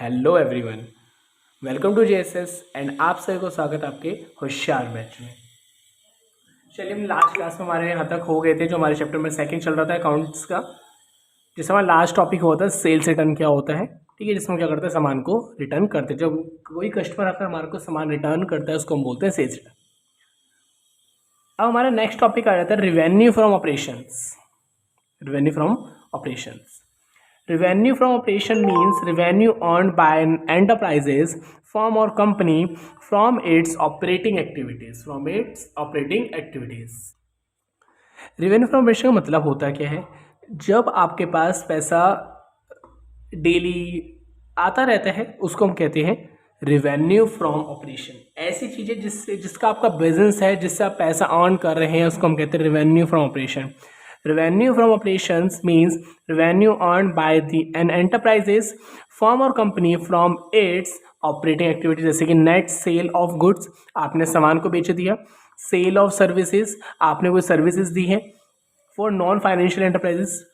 Hello everyone, welcome to JSS and आप सभी को स्वागत है आपके होशियार बैच में। चलिए, हम लास्ट क्लास में हमारे यहाँ तक हो गए थे। जो हमारे चैप्टर में सेकंड चल रहा था अकाउंट्स का, जिसमें हमारा लास्ट टॉपिक होता है सेल्स रिटर्न क्या होता है। ठीक है, जिसमें क्या करते हैं, सामान को रिटर्न करते हैं। जब कोई कस्टमर आकर हमारे को सामान रिटर्न करता है उसको हम बोलते हैं सेल्स रिटर्न। अब हमारा नेक्स्ट टॉपिक आ जाता है revenue from operations. Revenue from operations Revenue from operation means revenue earned by an enterprises, firm or company from its operating activities. Revenue from operation का मतलब होता क्या है? जब आपके पास पैसा डेली आता रहता है उसको हम कहते हैं रिवेन्यू फ्रॉम ऑपरेशन। ऐसी चीज़ें जिसका आपका बिजनेस है, जिससे आप पैसा अर्न कर रहे हैं, उसको हम कहते हैं revenue from operation. Revenue from operations means revenue earned by an enterprises, firm or company from its operating activities, जैसे कि नेट सेल ऑफ गुड्स, आपने सामान को बेच दिया। सेल ऑफ सर्विसेज, आपने कोई सर्विसेज दी है। फॉर नॉन फाइनेंशियल एंटरप्राइजेस,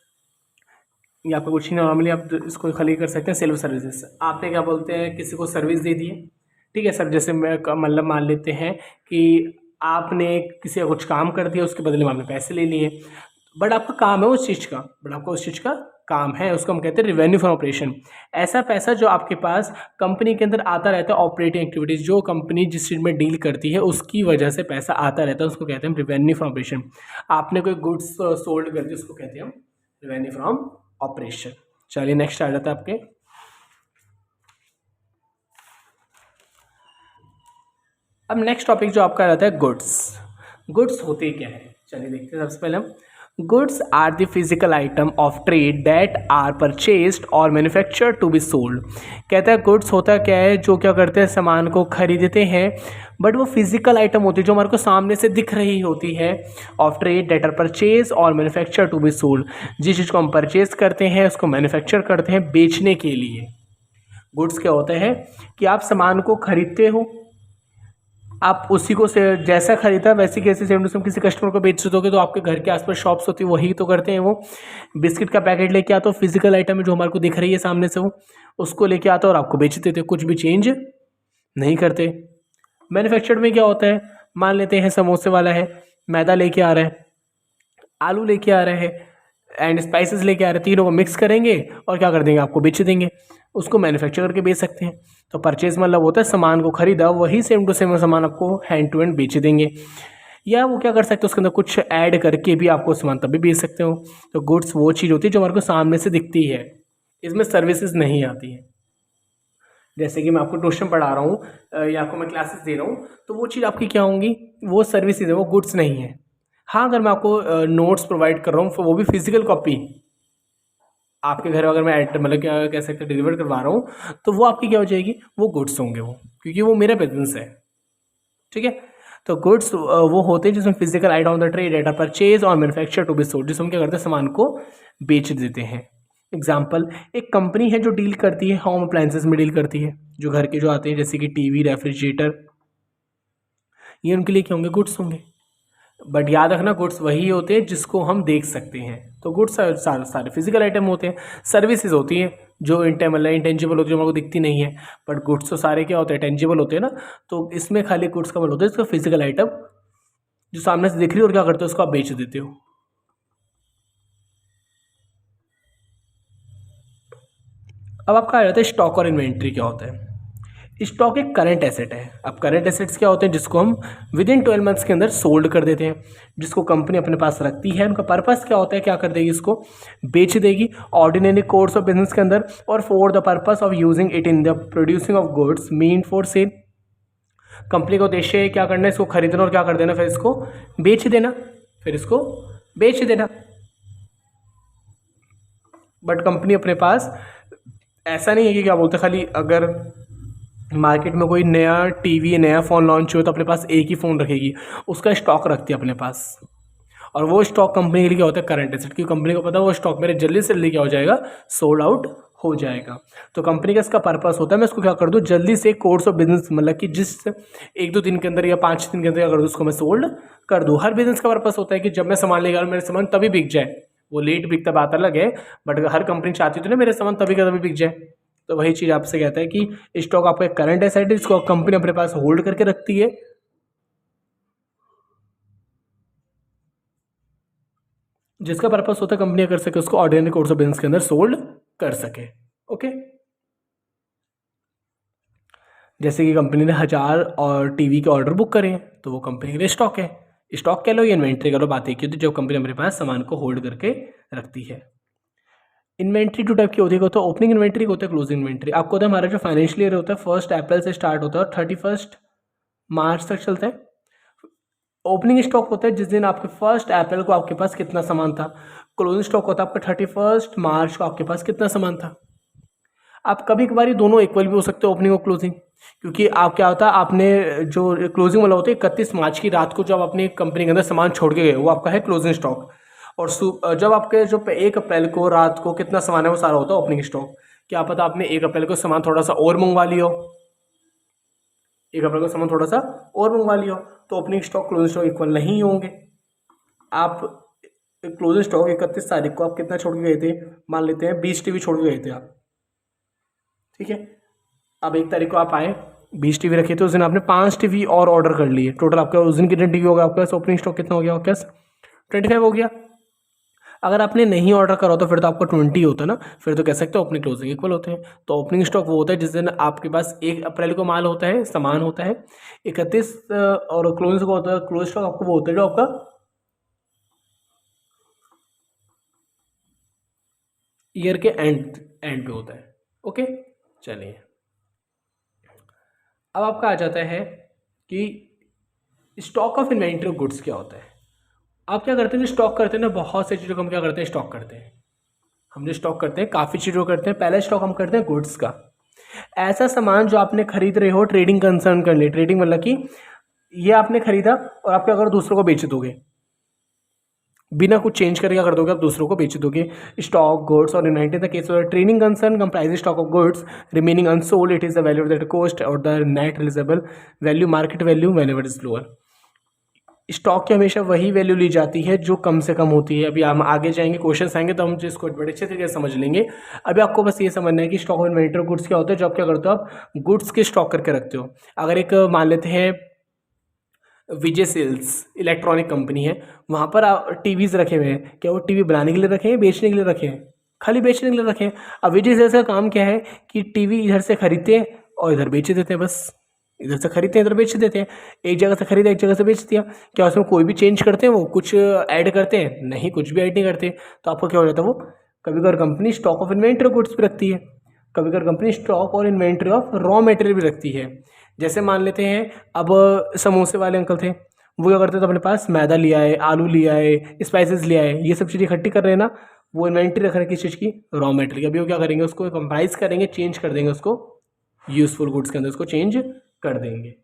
ये आपको कुछ ही नॉर्मली आप इसको खाली कर सकते हैं। सेल ऑफ सर्विसेज, आपने क्या बोलते हैं, किसी को सर्विस दे दी है। ठीक है सर, जैसे मैं मतलब मान लेते हैं कि आपने किसी का कुछ काम कर दिया, उसके बदले में आपने पैसे ले लिए, बट आपका काम है उस चीज़ का, काम है, उसको हम कहते हैं रिवेन्यू फ्रॉम ऑपरेशन। ऐसा पैसा जो आपके पास कंपनी के अंदर आता रहता है, ऑपरेटिंग एक्टिविटीज़, जो कंपनी जिस चीज़ में डील करती है उसकी वजह से पैसा आता रहता है, उसको कहते हैं रिवेन्यू फ्रॉम ऑपरेशन। आपने कोई गुड्स सोल्ड कर दी, उसको कहते हैं हम रिवेन्यू फ्रॉम ऑपरेशन। चलिए नेक्स्ट आ जाता है आपके। अब नेक्स्ट टॉपिक जो आपका रहता है गुड्स होते क्या है, चलिए देखते हैं। सबसे पहले हम goods are the physical item of trade that are purchased और मैन्युफैक्चर्ड टू बी सोल्ड। कहता है गुड्स होता क्या है, जो क्या करते हैं, सामान को खरीदते हैं, बट वो फिजिकल आइटम होती है जो हमारे को सामने से दिख रही होती है। Of trade that are purchase और मैन्युफैक्चर टू बी सोल्ड, जिस चीज़ को हम परचेज करते हैं उसको मैन्युफैक्चर करते हैं बेचने के लिए। गुड्स क्या होता है कि आप सामान को खरीदते हो, आप उसी को से जैसा खरीदा वैसी कैसे सेम टू सेम किसी कस्टमर को बेच दोगे। तो आपके घर के आसपास शॉप्स होती है, वही तो करते हैं। वो बिस्किट का पैकेट लेके आता हो, फिजिकल आइटम है जो हमारे को दिख रही है सामने से, वो उसको लेके आता हो और आपको बेच देते, कुछ भी चेंज नहीं करते। मैन्युफैक्चर्ड में क्या होता है, मान लेते हैं समोसे वाला है, मैदा लेके आ रहा है, आलू लेके आ रहा है एंड स्पाइसेस लेके आ रहे हैं, तीनों को मिक्स करेंगे और क्या कर देंगे, आपको बेच देंगे। उसको मैन्युफैक्चर करके बेच सकते हैं। तो परचेज मतलब होता है सामान को खरीदा, वही सेम टू सेम सामान आपको हैंड टू हैंड बेच देंगे। या वो क्या कर सकते हो, उसके अंदर कुछ ऐड करके भी आपको सामान तभी बेच सकते हो। तो गुड्स वो चीज़ होती है जो हमारे को सामने से दिखती है, इसमें सर्विसेज नहीं आती है। जैसे कि मैं आपको ट्यूशन पढ़ा रहा हूँ या आपको मैं क्लासेस दे रहा हूँ, तो वो चीज़ आपकी क्या होंगी, वो सर्विसेज है, वो गुड्स नहीं है। हाँ, अगर मैं आपको नोट्स प्रोवाइड कर रहा हूँ, वो भी फिजिकल कॉपी आपके घर अगर मैं मतलब क्या कह सकते हैं डिलीवर करवा रहा हूँ, तो वो आपकी क्या हो जाएगी, वो गुड्स होंगे वो, क्योंकि वो मेरा बिजनेस है। ठीक है, तो गुड्स वो होते हैं जिसमें physical item of the trade data purchase और मैन्युफैक्चर टू बी सोल्ड, जिसमें क्या करते हैं, सामान को बेच देते हैं। एग्जाम्पल, एक कंपनी है जो डील करती है होम अप्लायंसेस में डील करती है, जो घर के जो आते हैं जैसे कि टीवी, रेफ्रिजरेटर, ये उनके लिए क्या होंगे, गुड्स होंगे। बट याद रखना, गुड्स वही होते हैं जिसको हम देख सकते हैं। तो गुड्स सारे फिजिकल आइटम होते हैं। सर्विसेज होती हैं जो इंटेंजिबल होती है, जो हमारे को दिखती नहीं है। बट गुड्स तो सारे क्या होते हैं, टेंजिबल होते हैं ना। तो इसमें खाली गुड्स का मतलब होता है इसका फिजिकल आइटम जो सामने से दिख रही है और क्या करते हो, उसको आप बेच देते हो। अब आपका आ जाता है स्टॉक और इन्वेंट्री क्या होता है। स्टॉक एक करंट एसेट है। अब करंट एसेट्स क्या होते हैं, जिसको हम विद इन 12 मंथ्स के अंदर सोल्ड कर देते हैं, जिसको कंपनी अपने पास रखती है। उनका पर्पस क्या होता है, क्या कर देगी, इसको बेच देगी ऑर्डिनरी कोर्स ऑफ बिजनेस के अंदर, और for the purpose of using it in the producing of goods mean for sale. Company का उद्देश्य है क्या करना है, इसको खरीदना और क्या कर देना, फिर इसको बेच देना, बट कंपनी अपने पास ऐसा नहीं है कि क्या बोलते हैं, खाली अगर मार्केट में कोई नया टीवी, नया फ़ोन लॉन्च हो तो अपने पास एक ही फ़ोन रखेगी, उसका स्टॉक रखती है अपने पास। और वो स्टॉक कंपनी के लिए क्या होता है, करंट एसेट, क्योंकि कंपनी को पता है वो स्टॉक मेरे जल्दी से जल्दी क्या हो जाएगा, सोल्ड आउट हो जाएगा। तो कंपनी का इसका पर्पस होता है, मैं इसको क्या कर दूँ, जल्दी से कोर्स ऑफ बिजनेस, मतलब कि जिस 1-2 दिन के अंदर या 5 दिन के अंदर क्या कर दूँ, उसको मैं सोल्ड कर दूँ। हर बिजनेस का पर्पस होता है कि जब मैं सामान लेगा मेरे सामान तभी बिक जाए। वो लेट बिकता बात अलग है, बट हर कंपनी चाहती तो ना मेरे सामान तभी का तभी बिक जाए। तो वही चीज़ आपसे कहता है कि स्टॉक आपका करंट एसेट है जिसको कंपनी अपने पास होल्ड करके रखती है, जिसका पर्पस होता है कंपनी कर सके उसको ऑर्डिनरी कोर्स ऑफ बिजनेस के अंदर सोल्ड कर सके। ओके, जैसे कि कंपनी ने 1000 और टीवी के ऑर्डर बुक करे हैं तो वो कंपनी के लिए स्टॉक है, स्टॉक कह लो या इन्वेंट्री कह लो, बात एक ही होती है, जो कंपनी अपने पास सामान को होल्ड करके रखती है। इन्वेंट्री टू टाइप की होती है, होता है ओपनिंग इन्वेंट्री, होता है क्लोजिंग इन्वेंट्री। आपको होता है हमारा जो फाइनेंशियल ईयर होता है 1 अप्रैल से स्टार्ट होता है और 31 मार्च तक चलता है। ओपनिंग स्टॉक होता है जिस दिन आपके 1 अप्रैल को आपके पास कितना सामान था, क्लोजिंग स्टॉक होता है आपका 31 मार्च को आपके पास कितना सामान था। आप कभी कभार ये दोनों इक्वल भी हो सकते हैं, ओपनिंग और क्लोजिंग, क्योंकि आप क्या होता है आपने जो क्लोजिंग वाला होता है 31 मार्च की रात को जब अपनी कंपनी के अंदर सामान छोड़ के गए वो आपका है क्लोजिंग स्टॉक, और जब आपके जो 1 अप्रैल को रात को कितना सामान है वो सारा होता है ओपनिंग स्टॉक। क्या पता आपने 1 अप्रैल को सामान थोड़ा सा और मंगवा लियो, 1 अप्रैल को सामान थोड़ा सा और मंगवा लियो, तो opening stock closing stock equal नहीं होंगे। आप क्लोजिंग स्टॉक 31 तारीख को आप कितना छोड़ के गए थे, मान लेते हैं 20 टीवी छोड़ के गए थे आप, ठीक है। अब 1 तारीख को आप आए 20 टीवी रखे थे, उस दिन आपने 5 टीवी और ऑर्डर कर लिए, टोटल आपका उस दिन कितने टीवी हो गया आपके पास, ओपनिंग स्टॉक कितना हो गया आपके पास 25 हो गया। अगर आपने नहीं ऑर्डर करा तो फिर तो आपका 20 होता है ना, फिर तो कह सकते हो ओपनिंग क्लोजिंग इक्वल होते हैं। तो ओपनिंग स्टॉक वो होता है जिस दिन आपके पास 1 अप्रैल को माल होता है, सामान होता है 31, और क्लोजिंग को होता है, क्लोज स्टॉक आपको वो होता है जो आपका ईयर के एंड पे होता है। ओके, चलिए अब आपका आ जाता है कि stock of inventory of goods क्या होता है। आप क्या करते हैं जो स्टॉक करते हैं ना, बहुत से चीज़ों को हम क्या करते हैं स्टॉक करते हैं, हम जो स्टॉक करते हैं काफ़ी चीज़ों को करते हैं। पहला स्टॉक हम करते हैं गुड्स का, ऐसा सामान जो आपने खरीद रहे हो ट्रेडिंग कंसर्न कर ले, ट्रेडिंग मतलब कि ये आपने खरीदा और आप क्या करो दूसरों को बेच दोगे, बिना कुछ चेंज करके क्या कर दोगे आप दूसरों को बेच दोगे। स्टॉक गुड्स और inventory the case trading concern comprise stock of goods remaining unsold, it is the value of that cost or the net realisable value market value whenever is lower. Stock की हमेशा वही value ली जाती है जो कम से कम होती है। अभी हम आगे जाएंगे, क्वेश्चन आएंगे तो हम इसको बड़े अच्छे तरीके से समझ लेंगे। अभी आपको बस ये समझना है कि स्टॉक ऑफ इन्वेंटरी गुड्स क्या होता है। जो आप क्या करते हो, आप गुड्स के स्टॉक करके रखते हो। अगर एक मान लेते हैं विजय सेल्स इलेक्ट्रॉनिक कंपनी है, वहाँ पर टीवीज़ रखे हुए हैं, क्या वो टीवी बनाने के लिए रखे हैं, बेचने के लिए रखे हैं, खाली बेचने के लिए रखे हैं। अब विजय सेल्स का काम क्या है कि टीवी इधर से खरीदते हैं और इधर बेच देते हैं, बस इधर से खरीदते हैं इधर बेच देते हैं, एक जगह से खरीदा एक जगह से बेच दिया। क्या उसमें कोई भी चेंज करते हैं, वो कुछ ऐड करते हैं, नहीं कुछ भी ऐड नहीं करते। तो आपको क्या हो जाता है, वो कभी कभार company stock of inventory goods भी रखती है, कभी कभार कंपनी स्टॉक और इन्वेंटरी ऑफ रॉ मटेरियल भी रखती है। जैसे मान लेते हैं अब समोसे वाले अंकल थे, वो क्या करते थे अपने पास मैदा लिया है, आलू लिया है, स्पाइसेस लिया है, ये सब चीज़ें इकट्ठी कर रहे हैं ना, वो इन्वेंटरी रख रहे हैं किस चीज़ की, रॉ मटेरियल की। अभी वो क्या करेंगे, उसको कंप्राइज करेंगे, चेंज कर देंगे, उसको यूजफुल गुड्स के अंदर उसको चेंज कर देंगे।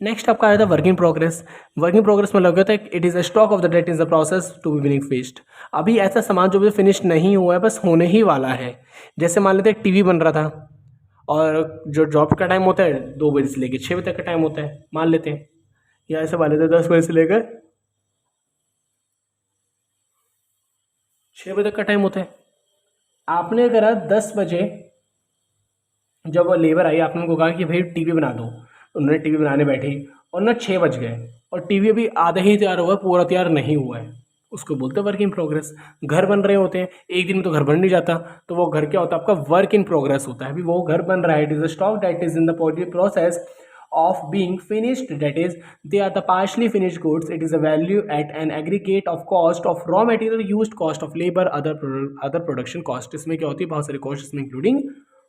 नेक्स्ट आपका आ जाता है work in progress. Work in progress में लगा था it is a stock of the date is the process to be being finished. अभी ऐसा सामान जो भी फिनिश नहीं हुआ है, बस होने ही वाला है। जैसे मान लेते हैं टीवी बन रहा था और जो जॉब का टाइम होता है 2 बजे से लेकर 6 बजे तक का टाइम होता है, मान लेते हैं, या ऐसे मान लेते हैं 10 बजे से लेकर 6 बजे तक का टाइम होता है। आपने करा 10 बजे, जब वो लेबर आई आपने उनको कहा कि भाई टीवी बना दो, उन्होंने टीवी बनाने बैठी और ना 6 बज गए और टीवी अभी आधा ही तैयार हुआ है, पूरा तैयार नहीं हुआ है, उसको बोलते हैं वर्क इन प्रोग्रेस। घर बन रहे होते हैं, एक दिन में तो घर बन नहीं जाता, तो वो घर क्या होता है आपका वर्क इन प्रोग्रेस होता है। अभी वो घर बन रहा है, it is a stock that is in the process of being finished, that is they are the partially finished goods. It is a value at an aggregate of cost of raw material, used cost of labor, other production cost। इसमें क्या होती है, बहुत सारी cost इसमें including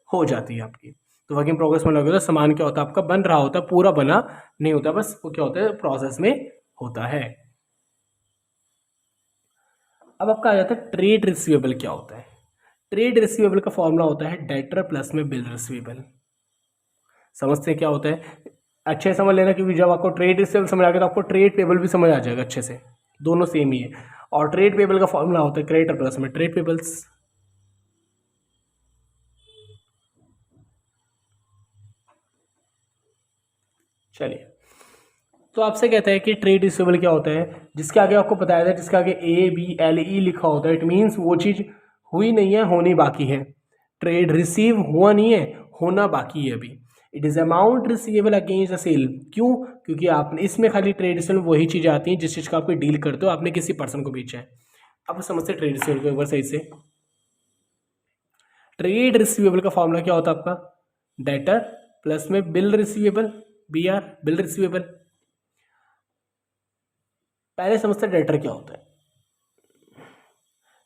हो जाती है आपकी। तो वर्क इन प्रोग्रेस में लगे तो सामान क्या होता है आपका बन रहा होता है, पूरा बना नहीं होता, बस वो क्या होता है प्रोसेस में होता है। अब आपका आ जाता है ट्रेड रिसीवेबल। क्या होता है ट्रेड रिसीवेबल का फॉर्मूला होता है डेटर प्लस में बिल रिसीवेबल। समझते हैं क्या होता है, अच्छे समझ लेना, क्योंकि जब आपको ट्रेड रिसीवेबल समझ आ गया तो आपको ट्रेड पेबल भी समझ आ जाएगा अच्छे से, दोनों सेम ही है। और ट्रेड पेबल का फॉर्मूला होता है क्रेडिटर प्लस में ट्रेड पेबल्स। चलिए, तो आपसे कहता है कि ट्रेड रिसीवेबल क्या होता है, जिसके आगे आपको बताया था, जिसके आगे ABLE लिखा होता है, इट मीन्स वो चीज़ हुई नहीं है, होनी बाकी है। ट्रेड रिसीव हुआ नहीं है, होना बाकी है अभी। It is amount receivable against the sale. क्यों? क्योंकि आपने इसमें खाली ट्रेड रिसीवेबल वही चीज़ें आती हैं जिस चीज़ का आप कोई डील करते हो, आपने किसी पर्सन को बेचा है। अब समझते ट्रेड रिसीवेबल को एक बार सही से। ट्रेड रिसीवेबल का फॉर्मूला क्या होता है आपका? डेटर प्लस में bill receivable, BR, bill receivable. पहले समझते डेटर क्या होता है।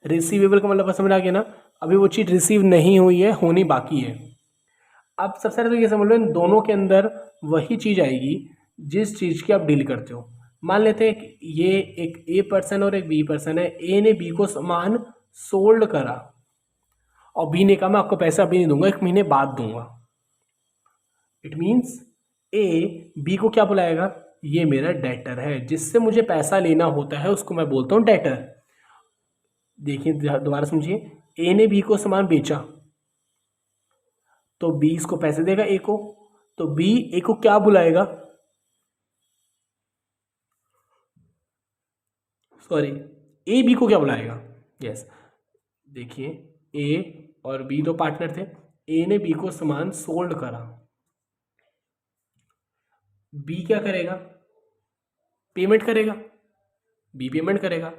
रिसीवेबल का मतलब समझ आ गया ना, अभी वो चीज़ रिसीव नहीं हुई है, होनी बाकी है। अब सबसे पहले तो ये समझ लो इन दोनों के अंदर वही चीज़ आएगी जिस चीज़ की आप डील करते हो। मान लेते हैं कि ये एक ए पर्सन और एक बी पर्सन है। ए ने बी को सामान सोल्ड करा और बी ने कहा मैं आपको पैसा अभी नहीं दूंगा, 1 महीने बाद दूंगा। इट मीन्स ए बी को क्या बुलाएगा? ये मेरा डेटर है, जिससे मुझे पैसा लेना होता है उसको मैं बोलता हूँ डेटर। देखिए दोबारा समझिए, ए ने बी को सामान बेचा तो बी इसको पैसे देगा ए को, तो बी ए को क्या बुलाएगा? सॉरी, ए बी को क्या बुलाएगा? यस, देखिए ए और बी दो पार्टनर थे। ए ने बी को सामान सोल्ड करा, बी क्या करेगा? पेमेंट करेगा। बी पेमेंट करेगा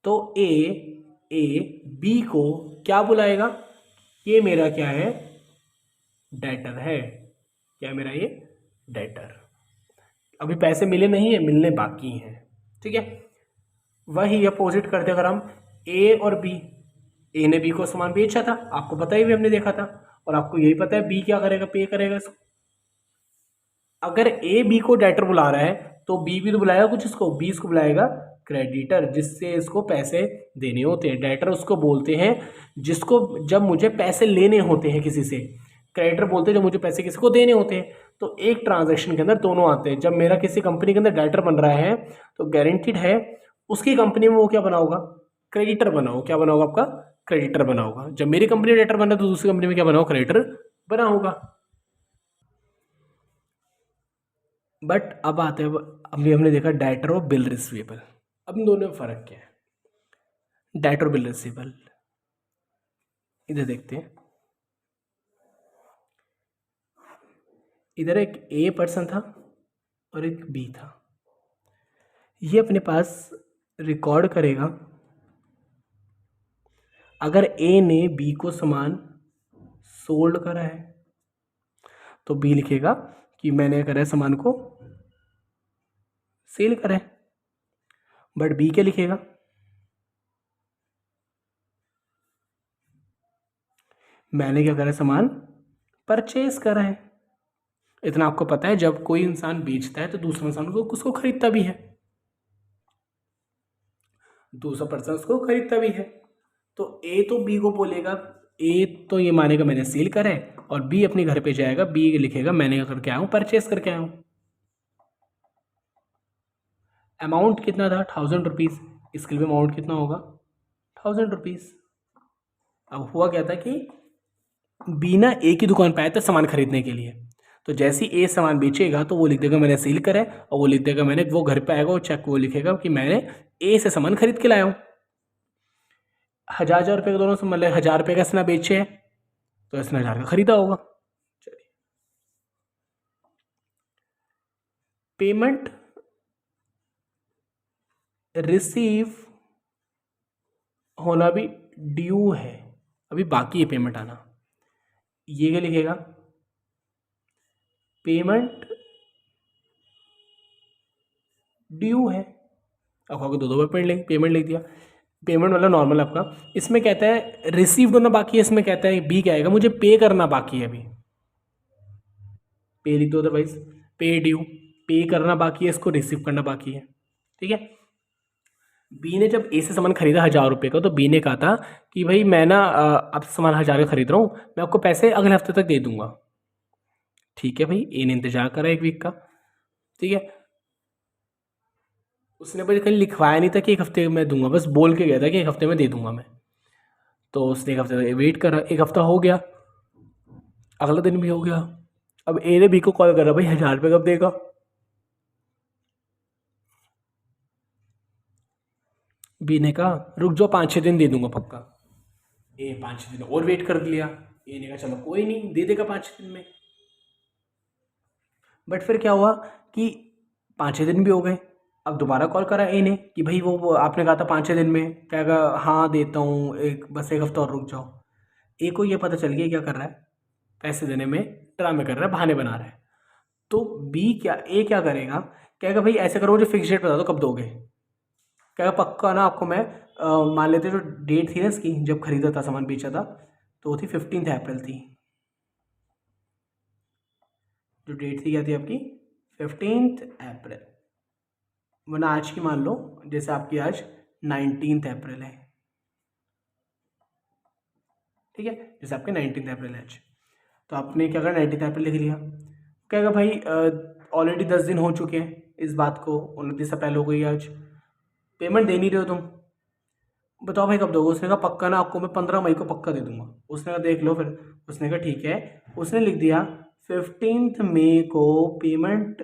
तो ए बी को क्या बुलाएगा? ये मेरा क्या है? डेटर है। क्या मेरा ये? डेटर। अभी पैसे मिले नहीं है, मिलने बाकी हैं। ठीक है, वही अपोजिट करते अगर हम ए और बी। ए ने बी को सामान बेचा था, आपको पता ही भी हमने देखा था, और आपको यही पता है बी क्या करेगा? पे करेगा इसको। अगर ए बी को डेटर बुला रहा है तो बी भी तो बुलाएगा कुछ इसको, बी इसको बुलाएगा क्रेडिटर, जिससे इसको पैसे देने होते हैं। डेटर उसको बोलते हैं जिसको जब मुझे पैसे लेने होते हैं किसी से, क्रेडिटर बोलते हैं जब मुझे पैसे किसी को देने होते हैं। तो एक ट्रांजैक्शन के अंदर दोनों आते हैं। जब मेरा किसी कंपनी के अंदर डेटर बन रहा है तो गारंटीड है उसकी कंपनी में वो क्या बना होगा? क्रेडिटर बना होगा। क्या बना होगा आपका? क्रेडिटर बना होगा। जब मेरी कंपनी में डेटर बना है तो दूसरी कंपनी में क्या बना होगा? क्रेडिटर बना होगा। बट अब आते हैं, अभी हमने देखा डेटर और बिल रिसीवेबल। अब इन दोनों में फर्क क्या है? डेटर और बिल रिसीवेबल इधर देखते हैं। इधर एक ए पर्सन था और एक बी था। ये अपने पास रिकॉर्ड करेगा अगर ए ने बी को सामान सोल्ड करा है तो बी लिखेगा कि मैंने करा है सामान को सेल करा है। बट बी क्या लिखेगा? मैंने क्या करा है? सामान परचेज करा है। इतना आपको पता है, जब कोई इंसान बेचता है तो दूसरा इंसान को उसको खरीदता भी है, दूसरा पर्सन उसको खरीदता भी है। तो ए तो बी को बोलेगा, ए तो ये मानेगा मैंने सेल करा है, और बी अपने घर पे जाएगा, बी लिखेगा मैंने करके आया हूँ, परचेस करके आया हूँ। अमाउंट कितना था? 1000 रुपीज़। इसके लिए अमाउंट कितना होगा? 1000 रुपीज़। अब हुआ क्या था कि बी ना ए की दुकान पे आया था सामान खरीदने के लिए। तो जैसे ही ए सामान बेचेगा तो वो लिख देगा मैंने सेल करा है, और वो लिख देगा मैंने, वो घर पे आएगा वो चेक वो लिखेगा कि मैंने ए से सामान खरीद के लाया हूँ। 1000 रुपये का दोनों से मतलब 1000 रुपये का इसने बेचे है तो इसने 1000 का खरीदा होगा। चलिए, पेमेंट रिसीव होना भी ड्यू है, अभी बाकी है पेमेंट आना। ये क्या लिखेगा? पेमेंट ड्यू है। अब आपको दो बार पेमेंट लिख दिया। पेमेंट मतलब नॉर्मल आपका, इसमें कहता है रिसीव होना बाकी है, इसमें कहता है बी क्या आएगा? मुझे पे करना बाकी है। अभी पे लिख दो अदरवाइज पे ड्यू, पे करना बाकी है, इसको रिसीव करना बाकी है। ठीक है, बी ने जब ए से सामान खरीदा 1000 रुपये का, तो बी ने कहा था कि भाई मैं ना अब सामान 1000 का खरीद रहा हूँ, मैं आपको पैसे अगले हफ्ते तक दे दूंगा। ठीक है भाई, ए ने इंतजार करा 1 वीक का। ठीक है, उसने भाई कहीं लिखवाया नहीं था कि 1 हफ्ते में दूंगा, बस बोल के गया था कि 1 हफ्ते में दे दूंगा मैं। तो उसने 1 हफ्ते वेट करा, 1 हफ्ता हो गया, अगला दिन भी हो गया। अब ए ने बी को कॉल करा, भाई 1000 रुपये कब देगा? बी ने कहा रुक जाओ, 5-6 दिन दे दूंगा पक्का। ए 5-6 दिन और वेट कर लिया, ए ने कहा चलो कोई नहीं, दे देगा 5-6 दिन में। बट फिर क्या हुआ कि 5-6 दिन भी हो गए। अब दोबारा कॉल करा ए ने कि भाई वो आपने कहा था 5-6 दिन में, क्या कहा हाँ देता हूँ, बस एक हफ्ता और रुक जाओ। ए को ये पता चल गया क्या कर रहा है, पैसे देने में ड्रामे कर रहा है, बहाने बना रहा है। तो ए क्या करेगा, कहेगा भाई ऐसे करो, मुझे फिक्स डेट बता दो कब दोगे। कहेगा पक्का ना आपको मैं मान लेते जो डेट थी ना इसकी, जब खरीदा था सामान बेचा था, तो वो थी 15 अप्रैल थी। जो डेट थी क्या थी आपकी, 15 अप्रैल। वरना आज की मान लो, जैसे आपकी आज 19 अप्रैल है, ठीक है, जैसे आपके 19 अप्रैल है आज, तो आपने क्या करा 19 अप्रैल लिख लिया। कहेगा भाई ऑलरेडी 10 दिन हो चुके हैं इस बात को, 29 अप्रैल हो गई आज, पेमेंट दे नहीं रहे हो तुम, बताओ भाई कब दोगे। उसने कहा पक्का ना आपको मैं 15 मई को पक्का दे दूंगा। उसने कहा देख लो फिर। उसने कहा ठीक है। उसने लिख दिया 15 मई को पेमेंट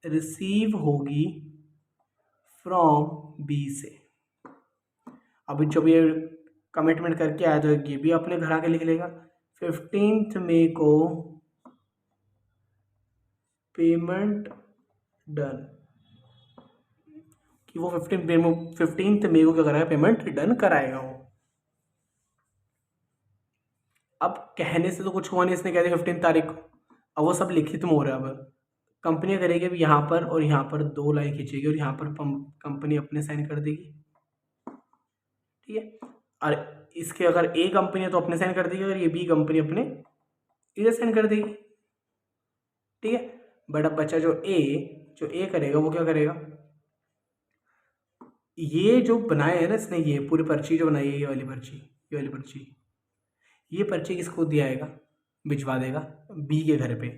रिसीव होगी फ्रॉम बी से। अभी जब ये कमिटमेंट करके आया तो ये भी अपने घर आके लिख लेगा 15 मई को पेमेंट डन, कि वो 15 मई को क्या कराएगा, पेमेंट डन कराएगा वो। अब कहने से तो कुछ हुआ नहीं, इसने कह दिया 15 तारीख को, अब वो सब लिखित में हो रहा है। अब कंपनी करेगी, अब यहाँ पर और यहाँ पर 2 लाइन खींचेगी और यहाँ पर कंपनी अपने साइन कर देगी, ठीक है। और इसके अगर ए कंपनी है तो अपने साइन कर देगी, अगर ये बी कंपनी अपने इधर साइन कर देगी, ठीक है। बट अब बच्चा जो ए करेगा वो क्या करेगा, ये जो बनाया है ना इसने, ये पूरी पर्ची जो बनाई है, ये वाली पर्ची, ये पर्ची किसको दिया आएगा, भिजवा देगा बी के घर पे।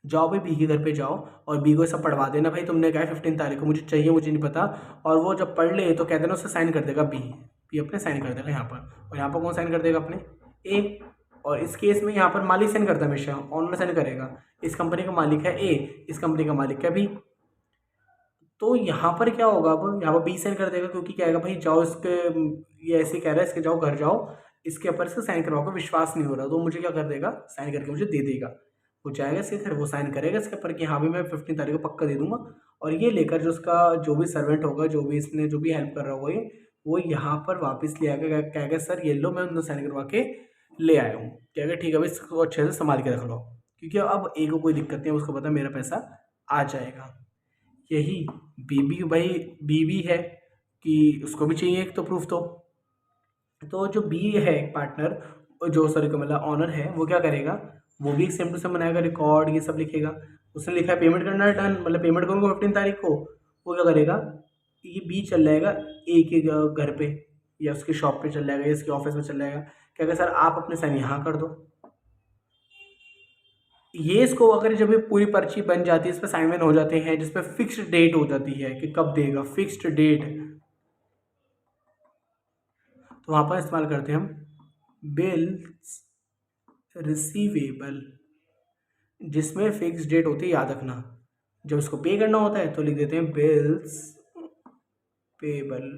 जाओ भाई बी के घर पे जाओ और बी को सब पढ़वा देना, भाई तुमने कहा 15 तारीख को मुझे चाहिए, मुझे नहीं पता। और वो जब पढ़ ले तो कह देना उससे साइन कर देगा बी अपने साइन कर देगा यहाँ पर। और यहाँ पर कौन साइन कर देगा, अपने ए। और इस केस में यहाँ पर मालिक साइन करता है हमेशा, ऑनर साइन करेगा। इस कंपनी का मालिक है ए, इस कंपनी का मालिक है बी। तो यहाँ पर क्या होगा, अब यहाँ पर बी साइन कर देगा, क्योंकि क्या आएगा भाई जाओ इसके, ये ऐसे कह रहा है इसके जाओ घर जाओ, इसके ऊपर से साइन करवाओ, विश्वास नहीं हो रहा तो मुझे क्या कर देगा, साइन करके मुझे दे देगा। वो जाएगा इसके घर, वो साइन करेगा इसके ऊपर कि हाँ भी मैं 15 तारीख को पक्का दे दूंगा। और ये लेकर जो उसका जो भी सर्वेंट होगा, जो भी इसने जो भी हेल्प कर रहा होगा ये, वो यहाँ पर वापस ले आकर कहेगा सर ये लो मैं उनको साइन करवा के ले आया हूँ। कहेगा ठीक है भाई इसको अच्छे से संभाल के रख लो, क्योंकि अब ए को कोई दिक्कत नहीं है, उसको पता मेरा पैसा आ जाएगा। यही बीबी भाई बीबी है कि उसको भी चाहिए एक तो प्रूफ। तो जो बी है पार्टनर, जो सॉरी का मतलब ऑनर है, वो क्या करेगा, वो भी एक सेम टू सेम बनाएगा, रिकॉर्ड ये सब लिखेगा। उसने लिखा है पेमेंट करना है डन, मतलब पेमेंट करूँगा 15 तारीख को। वो क्या करेगा, ये बी चल जाएगा ए के घर पे या उसकी शॉप पे चल जाएगा या इसके ऑफिस में चल जाएगा, कहेगा सर आप अपने साइन यहाँ कर दो। ये इसको अगर जब ये पूरी पर्ची बन जाती है, इस पर साइन वाइन हो जाते हैं, जिसपे फिक्स्ड डेट हो जाती है कि कब देगा, फिक्स्ड डेट, तो वहाँ पर इस्तेमाल करते हैं हम बिल्स रिसीवेबल, जिसमें फिक्स डेट होती है। याद रखना जब इसको पे करना होता है तो लिख देते हैं bills payable,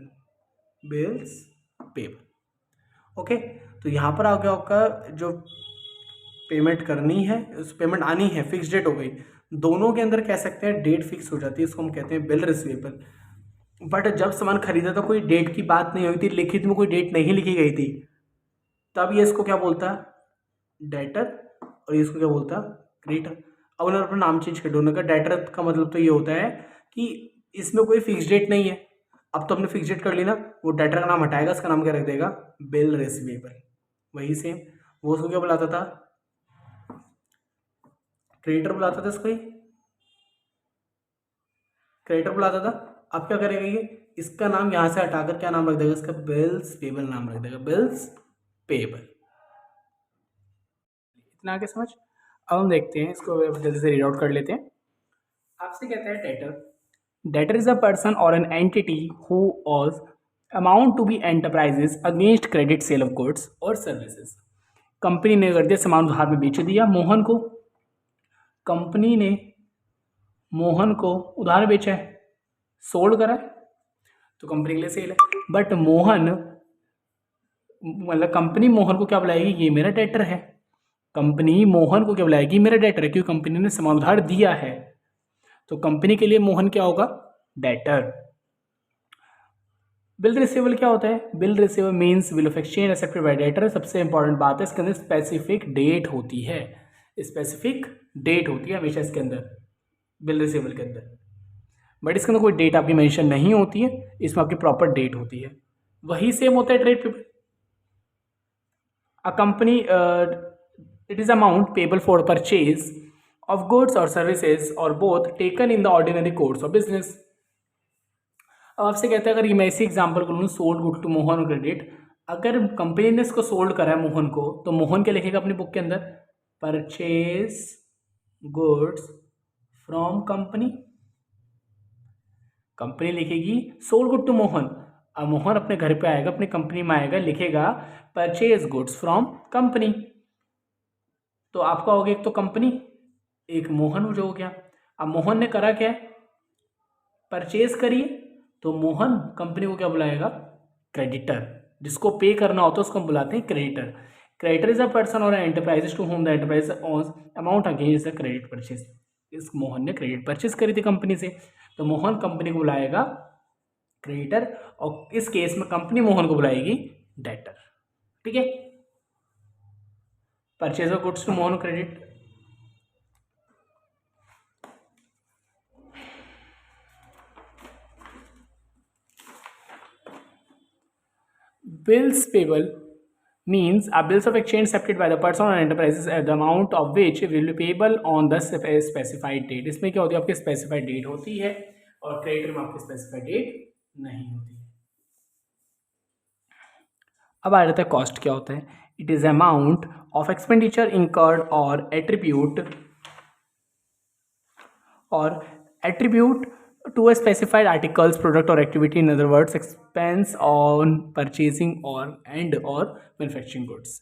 bills payable. Okay, तो यहाँ पर आ गया आपका जो पेमेंट करनी है, उस पेमेंट आनी है, फिक्स डेट हो गई। दोनों के अंदर कह सकते हैं डेट फिक्स हो जाती है, इसको हम कहते हैं बिल रिसीवेबल। बट जब सामान खरीदा था कोई डेट की बात नहीं हुई थी, लिखित में कोई डेट नहीं लिखी गई थी, तब ये इसको क्या बोलता है, डेटर, और ये इसको क्या बोलता है, क्रेडिटर। अब उन्होंने अपना नाम चेंज कर दिया, उन्होंने कहा डेटर का मतलब तो ये होता है कि इसमें कोई फिक्स डेट नहीं है। अब तो हमने फिक्स डेट कर ली ना, वो डेटर का नाम हटाएगा, इसका नाम क्या रख देगा, बिल रिसीवेबल। वही सेम, वो उसको क्या बुलाता था, क्रेडिटर बुलाता था इसको, क्रेडिटर बुलाता था। अब क्या करेगा ये, इसका नाम यहाँ से हटाकर क्या नाम रख देगा, इसका बिल्स पेबल नाम रख देगा, बिल्स पेबल। इतना आगे समझ। अब हम देखते हैं इसको, जल्दी से रीड आउट कर लेते हैं। आपसे कहता है debtor is a person or an entity who owes amount to be enterprises against credit sale of goods or services. Company ने कर दिया सामान उधार में बेच दिया मोहन को, कंपनी ने मोहन को उधार बेचा है, सोल्ड करा है, तो कंपनी के लिए सेल है। बट मतलब कंपनी मोहन को क्या बुलाएगी, ये मेरा डेटर है। कंपनी मोहन को क्या बुलाएगी, मेरा डेटर है, क्योंकि कंपनी ने सामान उधार दिया है। तो कंपनी के लिए मोहन क्या होगा, डेटर। बिल रिसीवेबल क्या होता है, bill receivable means bill of exchange accepted by debtor. सबसे इंपॉर्टेंट बात है इसके अंदर स्पेसिफिक डेट होती है, स्पेसिफिक डेट होती है हमेशा इसके अंदर, बिल रिसीवेबल के अंदर। बट इसके अंदर कोई डेट आपकी मेंशन नहीं होती है, इसमें आपकी प्रॉपर डेट होती है। वही सेम होता है trade payable. A company it is amount payable for purchase of goods or services और both taken in the ordinary course of business. अब आपसे कहते हैं, अगर ये मैं इसी एग्जाम्पल को लूँ, sold good to Mohan credit, अगर कंपनी ने इसको सोल्ड करा है मोहन को, तो मोहन क्या लिखेगा अपनी बुक के अंदर, purchase goods from company. Company लिखेगी सोल्ड गुड टू मोहन, अब मोहन अपने घर पे आएगा, अपनी कंपनी में आएगा, लिखेगा परचेज गुड्स फ्रॉम कंपनी। तो आपका हो गया एक तो कंपनी, एक मोहन जो हो गया। अब मोहन ने करा क्या है, परचेज करिए, तो मोहन कंपनी को क्या बुलाएगा, क्रेडिटर। जिसको पे करना होता है उसको हम बुलाते हैं creditor. Creditor is a person or enterprise to whom the enterprise owns amount against the credit purchase. इस मोहन ने क्रेडिट परचेज करी थी कंपनी से, तो मोहन कंपनी को बुलाएगा क्रेडिटर, और इस केस में कंपनी मोहन को बुलाएगी डेटर। ठीक है, purchase of goods to Mohan credit. Bills payable means a bills of exchange accepted by the person or enterprises at the amount of which will be payable on the specified date। इसमें क्या होती है, आपकी specified date होती है, और creditor में आपकी स्पेसिफाइड डेट नहीं होती है। अब आ जाता है कॉस्ट क्या होता है। It is amount of expenditure incurred और attribute to a specified articles, product or activity, in other words expense on purchasing or manufacturing goods।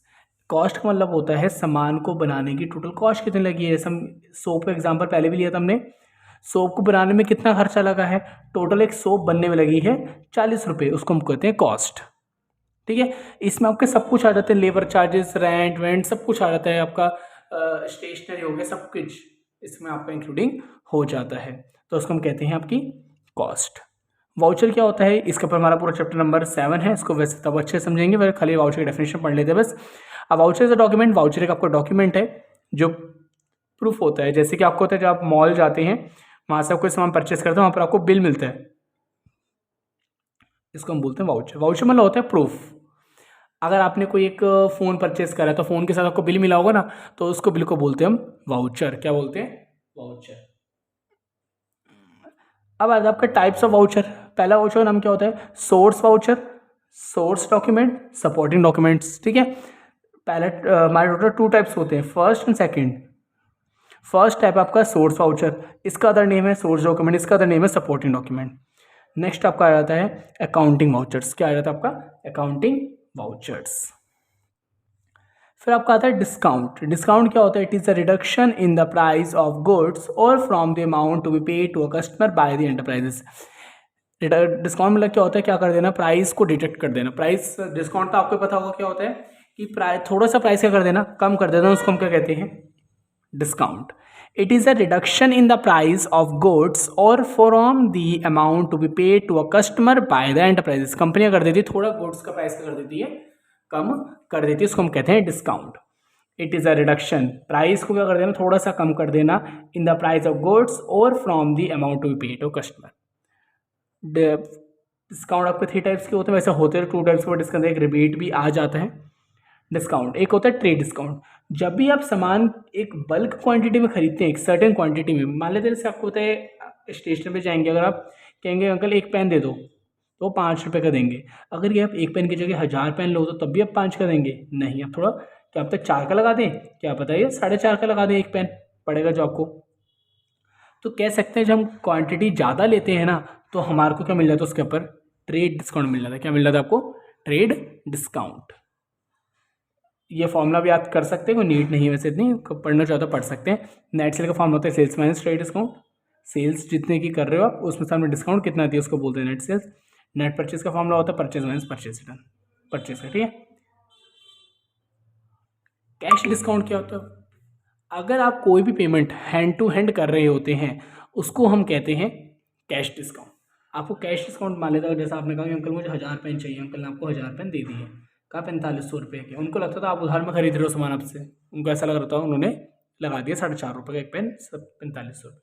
Cost का मतलब होता है सामान को बनाने की टोटल कॉस्ट कितनी लगी है। हम सोप का एग्जांपल पहले भी लिया था हमने, सोप को बनाने में कितना खर्चा लगा है, टोटल एक सोप बनने में लगी है 40 रुपये, उसको हम कहते हैं कॉस्ट। ठीक है, इसमें आपके सब कुछ आ जाते हैं, लेबर चार्जेस, रेंट वेंट सब कुछ आ जाता है, आपका स्टेशनरी हो गया, सब कुछ इसमें आपका इंक्लूडिंग हो जाता है, तो उसको हम कहते हैं आपकी कॉस्ट। वाउचर क्या होता है, इसके ऊपर हमारा पूरा चैप्टर नंबर 7 है, इसको वैसे तब अच्छे समझेंगे, वैसे खाली वाउचर की डेफिनेशन पढ़ लेते हैं बस। अब voucher is a document, voucher एक आपका डॉक्यूमेंट है जो प्रूफ होता है। जैसे कि आपको होता है जब आप मॉल जाते हैं, वहाँ से आप कोई सामान परचेस करते हैं, वहाँ पर आपको बिल मिलता है, इसको हम बोलते हैं वाउचर। वाउचर मतलब होता है प्रूफ। अगर आपने कोई एक फ़ोन परचेस करा है, तो फ़ोन के साथ आपको बिल मिला होगा ना, तो उसको बिल को बोलते हैं हम वाउचर। क्या बोलते हैं, वाउचर। अब आता है आपका टाइप्स ऑफ वाउचर। पहला वाउचर का नाम क्या होता है, source voucher, source document, supporting documents. ठीक है, पहले हमारे टोटल 2 टाइप्स होते हैं, first and second. First type आपका सोर्स वाउचर, इसका अदर नेम है सोर्स डॉक्यूमेंट, इसका अदर नेम है सपोर्टिंग डॉक्यूमेंट। नेक्स्ट आपका आ जाता है अकाउंटिंग वाउचर्स। क्या आ जाता है आपका, अकाउंटिंग वाउचर्स। फिर आपका आता है डिस्काउंट। डिस्काउंट क्या होता है, it is the reduction in the price of goods or from the amount to be paid to a customer by the enterprises. Discount मतलब क्या होता है, क्या कर देना, प्राइस को डिडक्ट कर देना। प्राइस डिस्काउंट तो आपको पता होगा क्या होता है, कि प्राइस थोड़ा सा प्राइस क्या कर देना, कम कर देना, उसको हम क्या कहते हैं, discount. It is a reduction in the price of goods or from the amount to be paid to a customer by the enterprises. कंपनियां कर देती है थोड़ा गुड्स का प्राइस क्या कर देती है, कम कर देती है, उसको हम कहते हैं discount. It is a reduction, price को क्या कर देना, थोड़ा सा कम कर देना, in the price of goods or from the amount to be paid to customer. Discount आपके 3 टाइप्स के होते हैं, वैसे होते हैं 2 टाइप्स, बट इसके अंदर एक रिबेट भी आ जाता है। डिस्काउंट एक होता है ट्रेड डिस्काउंट, जब भी आप सामान एक बल्क क्वांटिटी में खरीदते हैं, एक सर्टेन क्वांटिटी में, मान लेते हैं जैसे आपको होता है स्टेशनरी पे जाएंगे, अगर आप कहेंगे अंकल एक पेन दे दो, तो 5 रुपये का देंगे। अगर ये आप एक पेन की जगह 1000 पेन लो, तो तब भी आप 5 का देंगे, नहीं आप थोड़ा, क्या आप तक 4 का लगा दें, क्या पता है 4.5 का लगा दें, एक पेन पड़ेगा जो आपको। तो कह सकते हैं जब हम क्वांटिटी ज़्यादा लेते हैं ना, तो हमारे को क्या मिल जाता है, उसके ऊपर ट्रेड डिस्काउंट मिल जाता है। क्या मिल जाता है आपको, ट्रेड डिस्काउंट। ये फॉर्मूला भी याद कर सकते हैं, कोई नीड नहीं है वैसे, इतनी पढ़ना चाहते हो पढ़ सकते हैं। नेट सेल का फॉर्म होता है sales minus trade discount. Sales जितने की कर रहे हो आप, उसमें सामने डिस्काउंट कितना आती है, उसको बोलते हैं नेट सेल्स। नेट परचेज का फॉर्मूला होता है purchase minus purchase return, purchase का। ठीक है, कैश डिस्काउंट क्या होता है? अगर आप कोई भी पेमेंट हैंड टू हैंड कर रहे होते हैं उसको हम कहते हैं कैश डिस्काउंट। आपको कैश डिस्काउंट मान लेता है, जैसा आपने कहा कि अंकल मुझे 1000 पेन चाहिए, अंकल ने आपको 1000 पेन दे दिए, कहा 4500 रुपये के, उनको लगता था आप उधार में खरीद रहे हो सामान आपसे, उनको ऐसा लग रहा था, उन्होंने लगा दिया 4.5 रुपये का एक पेन, सब 4500 रुपये।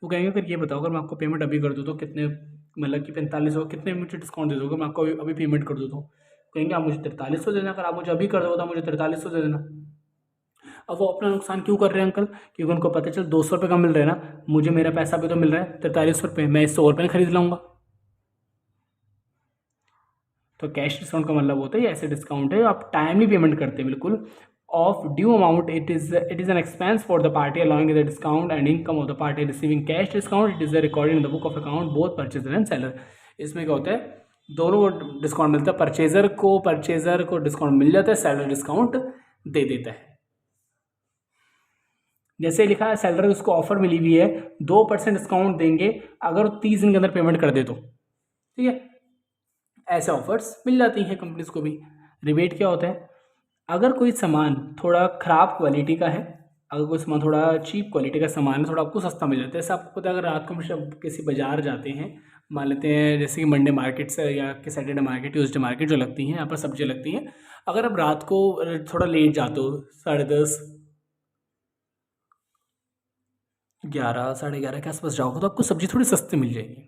वो कहेंगे फिर ये बताओ अगर मैं आपको पेमेंट अभी कर दूँ तो कितने, मतलब कि 4500 कितने मुझे डिस्काउंट दे दोगे, मैं आपको अभी पेमेंट कर दूँ तो कहेंगे आप मुझे 4300 देना, अगर आप मुझे अभी कर दो तो मुझे 4300 दे देना। अब वो अपना नुकसान क्यों कर रहे हैं अंकल? क्योंकि उनको पता चल 200 रुपये का मिल रहा है ना, मुझे मेरा पैसा भी तो मिल रहा है 4300 रुपये, मैं 100 रुपये खरीद लाऊंगा। तो कैश डिस्काउंट का मतलब होता है ये ऐसे डिस्काउंट है आप टाइमली पेमेंट करते हैं बिल्कुल of due amount, it is an expense for the party allowing the discount and income of the party receiving cash discount, it is recorded in the book of account both purchaser and seller. इसमें क्या होता है, दोनों को discount मिलता है, purchaser को discount मिल जाता है, सेलर डिस्काउंट दे देता है। जैसे लिखा है सेलर उसको ऑफर मिली हुई है 2% डिस्काउंट देंगे अगर 30 दिन के अंदर पेमेंट कर दे तो, ठीक है, ऐसे ऑफर्स मिल जाती हैं कंपनीज को भी। रिबेट क्या होता है, अगर कोई सामान थोड़ा ख़राब क्वालिटी का है, अगर कोई सामान थोड़ा चीप क्वालिटी का सामान है, थोड़ा आपको सस्ता मिल जाता है। जैसे आपको पता है अगर रात को हम किसी बाजार जाते हैं, मान लेते हैं जैसे कि मंडे मार्केट से या कि सैटरडे मार्केट, ट्यूसडे मार्केट जो लगती हैं, यहाँ पर सब्जियाँ लगती हैं, अगर आप रात को थोड़ा लेट जाते हो, 10:30 11 11:30 के आसपास जाओगे तो आपको सब्ज़ी थोड़ी सस्ती मिल जाएगी।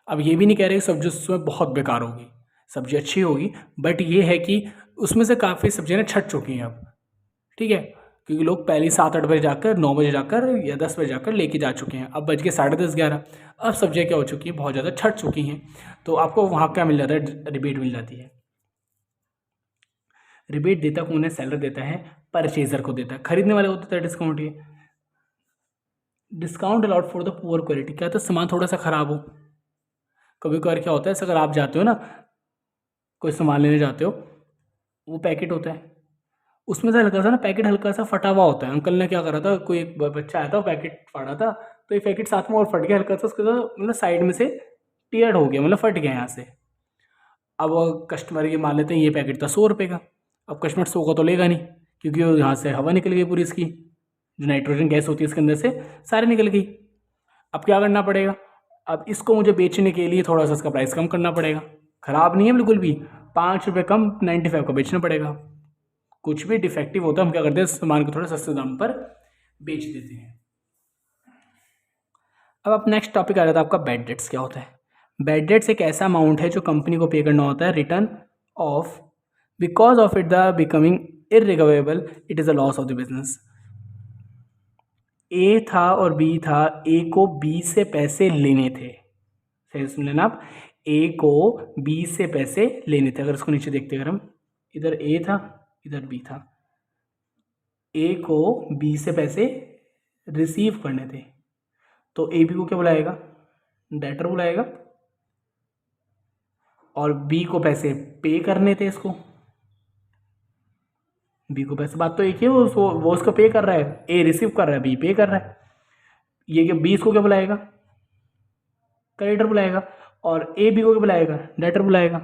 अब ये भी नहीं कह रहे कि सब्ज़ी उसमें बहुत बेकार होगी, सब्ज़ी अच्छी होगी, बट ये है कि उसमें से काफ़ी सब्जियाँ ना छट चुकी हैं अब, ठीक है, क्योंकि लोग पहले 7-8 बजे जाकर, 9 बजे जाकर या 10 बजे जाकर लेके जा चुके हैं, अब बज के 10:30 11, अब सब्जियाँ क्या हो चुकी हैं, बहुत ज़्यादा छट चुकी हैं, तो आपको वहाँ क्या मिल जाता है, रिबेट मिल जाती है। रिबेट देता कौन है, सेलर देता है, परचेजर को देता है, खरीदने वाले को देता है डिस्काउंट। ये discount allowed for the poor quality, क्या होता है सामान थोड़ा सा ख़राब हो, कभी कभार क्या होता है, अगर आप जाते हो ना कोई सामान लेने जाते हो, वो पैकेट होता है, उसमें से हल्का सा ना पैकेट हल्का सा फटा हुआ होता है। अंकल ने क्या करा था, कोई एक बच्चा आया था, वो पैकेट फाड़ा था, तो ये पैकेट साथ में और फट गया हल्का सा, उसके साथ मतलब साइड में से टेयर हो गया, मतलब फट गया यहाँ से। अब वो कस्टमर ये मान लेते हैं ये पैकेट था 100 रुपये का, अब कस्टमर 100 का तो लेगा नहीं, क्योंकि वो यहाँ से हवा निकल गई पूरी, इसकी जो नाइट्रोजन गैस होती है इसके अंदर से सारी निकल गई। अब क्या करना पड़ेगा, अब इसको मुझे बेचने के लिए थोड़ा सा इसका प्राइस कम करना पड़ेगा, ख़राब नहीं है बिल्कुल भी, 5 रुपये कम 95 का बेचना पड़ेगा। कुछ भी डिफेक्टिव होता है हम क्या करते हैं, सामान को थोड़ा सस्ते दाम पर बेच देते हैं। अब नेक्स्ट टॉपिक आ जाता है आपका बैड डेट्स क्या होता है। बैड डेट्स एक ऐसा अमाउंट है जो कंपनी को पे करना होता है, return of because of it the becoming irrecoverable, it is a loss of the business. A था और बी था, ए को बी से पैसे लेने थे, सही सुन लेना आप, ए को बी से पैसे लेने थे। अगर इसको नीचे देखते अगर हम, इधर ए था इधर बी था, ए को बी से पैसे रिसीव करने थे, तो ए बी को क्या बुलाएगा, डेटर बुलाएगा, और बी को पैसे पे करने थे इसको, बी को पैसे, बात तो एक ही है, वो उसको पे कर रहा है, ए रिसीव कर रहा है, बी पे कर रहा है, ये क्या बी इसको क्या बुलाएगा, क्रेडिटर बुलाएगा, और ए बी को क्या बुलाएगा, डेटर बुलाएगा।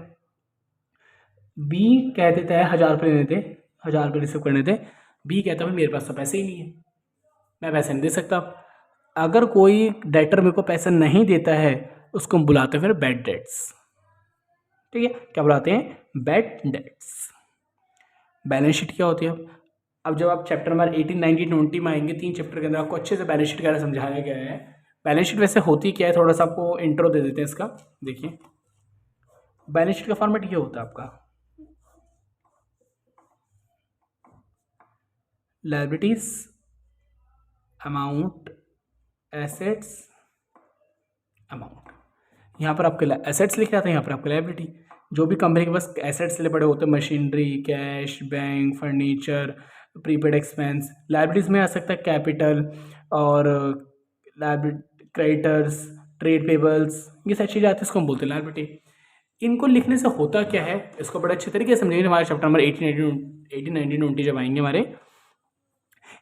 बी कह देता है 1000 रुपये लेने थे, 1000 रुपये रिसीव करने थे, बी कहता है मेरे पास तो पैसे ही नहीं है, मैं पैसे नहीं दे सकता। अगर कोई डेटर मेरे को पैसा नहीं देता है उसको हम बुलाते हैं फिर बैड डेट्स, ठीक है, क्या बुलाते हैं, बैड डेट्स। बैलेंस शीट क्या होती है, अब जब आप चैप्टर नंबर 18, 19, 20 में आएंगे, 3 चैप्टर के अंदर आपको अच्छे से बैलेंस शीट क्या समझाया गया है। बैलेंस शीट वैसे होती क्या है, थोड़ा सा आपको इंट्रो दे देते हैं इसका। देखिए बैलेंस शीट का फॉर्मेट ये होता है आपका, लायबिलिटीज, अमाउंट, एसेट्स, अमाउंट। यहाँ पर आपके एसेट्स लिखे जाते हैं, यहाँ पर आपके लायबिलिटी, जो भी कंपनी के पास एसेट्स ले पड़े होते हैं, machinery, cash, bank, furniture, prepaid expense. Liabilities में आ सकता है कैपिटल और क्रेडिटर्स, ट्रेड पेबल्स, ये सारी चीज़ें आती है, इसको हम बोलते हैं लायबिलिटी। इनको लिखने से होता क्या है, इसको बड़े अच्छे तरीके से समझेंगे हमारे चैप्टर नंबर 18, 19, 20 जब आएंगे हमारे।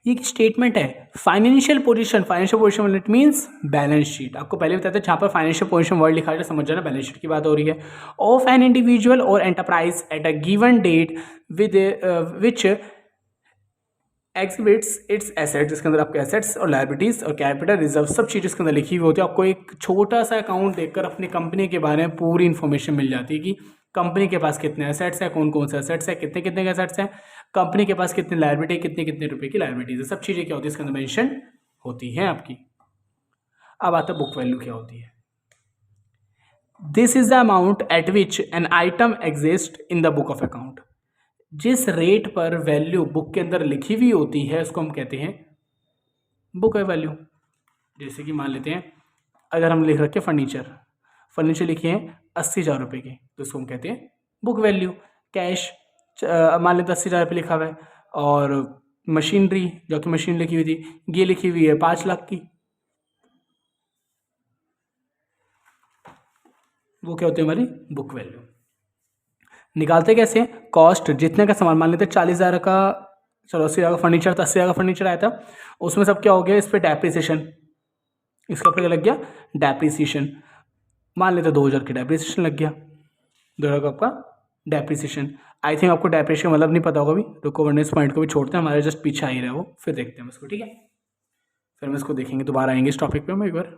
ये एक स्टेटमेंट है, फाइनेंशियल पोजीशन मतलब इट मींस बैलेंस शीट। आपको पहले बताया था, जहाँ पर फाइनेंशियल पोजीशन वर्ड लिखा है समझ जाना बैलेंस शीट की बात हो रही है। ऑफ एन इंडिविजुअल और enterprise at a given date with which exhibits its assets, जिसके अंदर आपके एसेट्स और लायबिलिटीज और कैपिटल रिजर्व सब चीज़ें इसके अंदर लिखी हुई होती है। आपको एक छोटा सा अकाउंट देखकर अपनी कंपनी के बारे में पूरी इन्फॉर्मेशन मिल जाती है कि कंपनी के पास कितने एसेट्स हैं, कौन कौन से एसेट्स हैं, कितने कितने के एसेट्स हैं, कंपनी के पास कितनी लायबिलिटी, कितने कितने रुपए की लायबिलिटीज है, सब चीज़ें क्या होती है इसके अंदर मेंशन होती हैं आपकी। अब आता है बुक वैल्यू क्या होती है। This is the amount at which an item exist in the book of account. जिस रेट पर वैल्यू बुक के अंदर लिखी हुई होती है उसको हम कहते हैं बुक वैल्यू। जैसे कि मान लेते हैं अगर हम लिख रखे फर्नीचर लिखे हैं 80,000 रुपये के, तो उसको हम कहते हैं बुक वैल्यू। कैश मान लेते 80,000 रुपये लिखा हुआ है, और मशीनरी जो कि मशीन लिखी हुई थी ये लिखी हुई है 5 लाख की, वो क्या होती है हमारी बुक वैल्यू। निकालते कैसे, कॉस्ट जितने का सामान, मान लेते 40,000 का, चलो 80,000 का फर्नीचर था, 80,000 का फर्नीचर आया था, उसमें सब क्या हो गया, इस पर डेप्रिसिएशन, इसका ऊपर लग गया डेप्रिसिएशन, मान लेते 2,000 की डेप्रिसिएशन लग गया, 2,000 का आपका डेप्रिसिएशन। आई थिंक आपको डेप्रिसिएशन मतलब नहीं पता होगा, अभी रुको वरना इस पॉइंट को भी छोड़ते हैं, हमारे जस्ट पीछे आ ही रहा है वो, फिर देखते हैं इसको, ठीक है, फिर हम इसको देखेंगे, दोबारा आएंगे इस टॉपिक पे हम एक बार।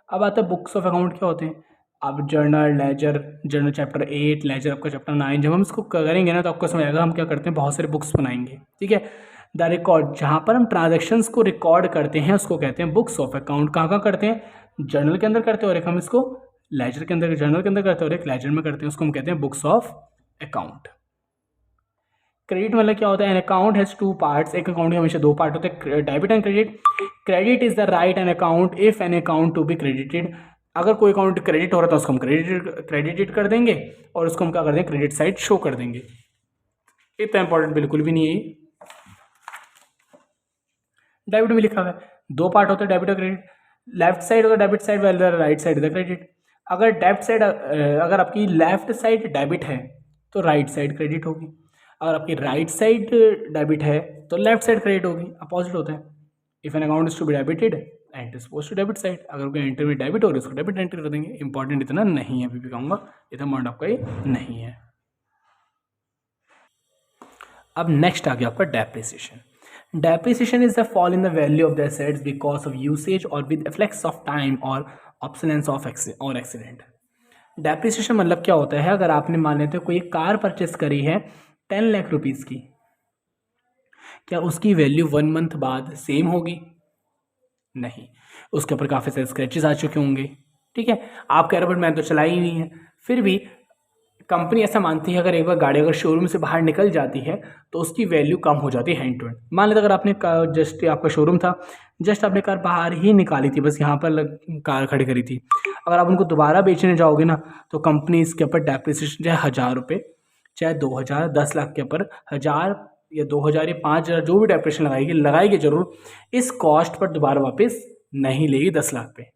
अब आता है बुक्स ऑफ अकाउंट क्या होते हैं। अब जर्नल चैप्टर 8, लेजर आपका चैप्टर 9, जब हम इसको करेंगे ना तो आपको समझ आएगा हम क्या करते हैं, बहुत सारे बुक्स बनाएंगे, ठीक है। द रिकॉर्ड, जहाँ पर हम ट्रांजेक्शन्स को रिकॉर्ड करते हैं उसको कहते हैं बुक्स ऑफ अकाउंट। कहाँ कहाँ करते हैं, जर्नल के अंदर करते हैं, और एक हम इसको लेजर के अंदर, जर्नल के अंदर करते हैं और एक लेजर में करते हैं, उसको हम कहते हैं बुक्स ऑफ अकाउंट। क्रेडिट मतलब क्या होता है, एन अकाउंट हैज 2 पार्ट्स, एक अकाउंट के हमेशा 2 पार्ट होते हैं, debit and credit. Credit is the right an account if an account to be credited. अगर कोई अकाउंट क्रेडिट हो रहा है तो उसको हम क्रेडिटेड कर देंगे, और उसको हम क्या कर देंगे, क्रेडिट साइड शो कर देंगे। इतना इंपॉर्टेंट बिल्कुल भी नहीं है। डेबिट में लिखा हुआ है 2 पार्ट होते हैं, डेबिट और क्रेडिट। लेफ्ट साइड होगा debit side, while the right side the credit. अगर डेबिट साइड, अगर आपकी लेफ्ट साइड डेबिट है तो राइट साइड क्रेडिट होगी, अगर आपकी राइट साइड डेबिट है तो लेफ्ट साइड क्रेडिट होगी, अपोजिट होता है। If an account is to be debited and is to debit side, अगर कोई एंटर में डेबिट हो रही है उसको डेबिट एंटर कर देंगे। इंपॉर्टेंट इतना नहीं है, अभी भी कहूँगा इतना अमाउंट आपका ये नहीं है। अब नेक्स्ट आ गया आपका depreciation. Depreciation is the fall in the value of the assets because of usage और विद इफेक्ट्स ऑफ टाइम और ऑब्सोलेंस ऑफ और एक्सीडेंट। डेप्रिसिएशन मतलब क्या होता है, अगर आपने मान लेते हो कोई कार परचेस करी है 10 लाख रुपीज़ की, क्या उसकी वैल्यू 1 मंथ बाद सेम होगी, नहीं, उसके ऊपर काफ़ी सारे स्क्रैचेस आ चुके होंगे, ठीक है। आप कह रहे हो बट मैंने तो चलाई ही नहीं है, फिर भी कंपनी ऐसा मानती है अगर एक बार गाड़ी अगर शोरूम से बाहर निकल जाती है तो उसकी वैल्यू कम हो जाती है हैंड टू हैंड। मान लेते अगर आपने जस्ट आपका शोरूम था, जस्ट आपने कार बाहर ही निकाली थी, बस यहाँ पर कार खड़ी करी थी, अगर आप उनको दोबारा बेचने जाओगे ना तो कंपनी इसके ऊपर डेप्रिसिएशन चाहे 1,000 रुपये, चाहे 2,000, 10 लाख के ऊपर 1,000 या 2,000 या 5,000 जो भी डेप्रिसिएशन लगाएगी जरूर, इस कॉस्ट पर दोबारा वापस नहीं लेगी 10 लाख पे।